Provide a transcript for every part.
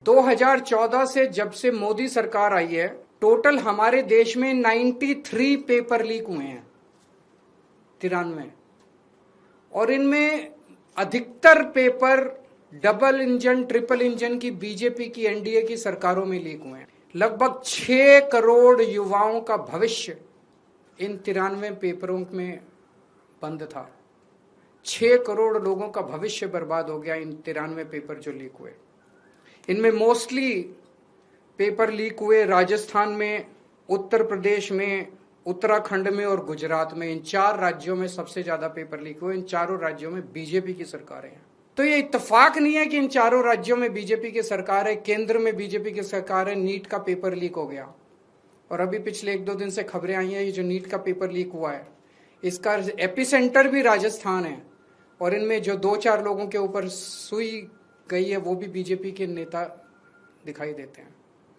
2014 से जब से मोदी सरकार आई है, टोटल हमारे देश में 93 पेपर लीक हुए हैं, 93। और इनमें अधिकतर paper double engine triple engine की बीजेपी की एनडीए की सरकारों में लीक हुए हैं। लगभग 6 करोड़ युवाओं का भविष्य इन 93 पेपरों में बंद था। 6 करोड़ लोगों का भविष्य बर्बाद हो गया इन 93 पेपर जो लीक हुए। इनमें मोस्टली पेपर लीक हुए राजस्थान में, उत्तर प्रदेश में, उत्तराखंड में और गुजरात में। इन 4 राज्यों में सबसे ज्यादा पेपर लीक हुए। इन चारों राज्यों में बीजेपी की सरकारें हैं। तो ये इत्तेफाक नहीं है कि इन चारों राज्यों में बीजेपी की सरकार है, केंद्र में बीजेपी की सरकार है, नीट का पेपर लीक हो गया। और अभी पिछले 1-2 दिन से खबरें आई हैं, ये जो नीट का पेपर लीक हुआ है, इसका एपिसेंटर भी राजस्थान है। और इनमें जो 2-4 लोगों के ऊपर सुई गई है, वो भी बीजेपी के नेता दिखाई देते हैं।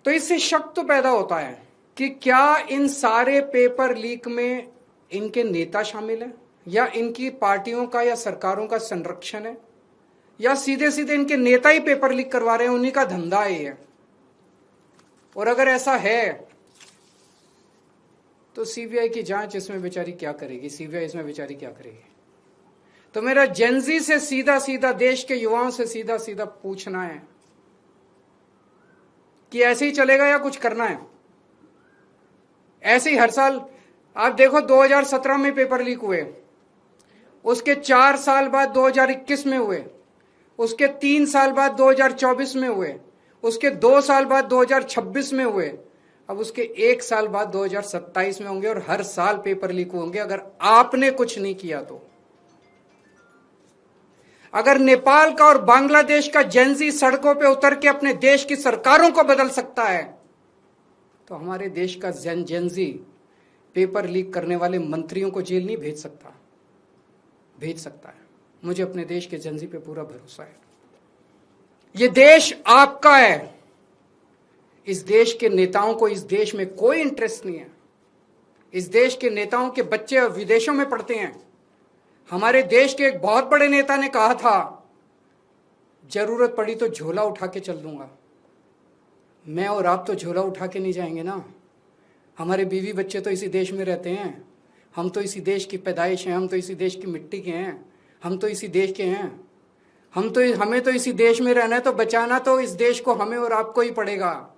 तो इससे शक तो पैदा होता है कि क्या इन सारे पेपर लीक में इनके नेता शामिल हैं, या इनकी पार्टियों का या सरकारों का संरक्षण है, या सीधे सीधे इनके नेता ही पेपर लीक करवा रहे हैं, उन्हीं का धंधा है। और अगर ऐसा है तो सीबीआई की जांच इसमें बेचारी क्या करेगी? सीबीआई इसमें बेचारी क्या करेगी? तो मेरा जेनजी से सीधा सीधा, देश के युवाओं से सीधा सीधा पूछना है कि ऐसे ही चलेगा या कुछ करना है? ऐसे ही हर साल आप देखो, 2017 में पेपर लीक हुए, उसके 4 साल बाद 2021 में हुए, उसके 3 साल बाद 2024 में हुए, उसके 2 साल बाद 2026 में हुए, अब उसके 1 साल बाद 2027 में होंगे। और हर साल पेपर लीक होंगे अगर आपने कुछ नहीं किया तो। अगर नेपाल का और बांग्लादेश का जेनजी सड़कों पे उतर के अपने देश की सरकारों को बदल सकता है, तो हमारे देश का जेनजी पेपर लीक करने वाले मंत्रियों को जेल नहीं भेज सकता? भेज सकता है। मुझे अपने देश के जेनजी पे पूरा भरोसा है। ये देश आपका है। इस देश के नेताओं को इस देश में कोई इंटरेस्ट नहीं है। इस देश के नेताओं के बच्चे विदेशों में पढ़ते हैं। हमारे देश के एक बहुत बड़े नेता ने कहा था, जरूरत पड़ी तो झोला उठा के चल दूंगा। मैं और आप तो झोला उठा के नहीं जाएंगे ना। हमारे बीवी बच्चे तो इसी देश में रहते हैं। हम तो इसी देश की पैदाइश हैं, हम तो इसी देश की मिट्टी के हैं, हम तो इसी देश के हैं। हमें तो इसी देश में रहना है, तो बचाना तो इस देश को हमें और आपको ही पड़ेगा।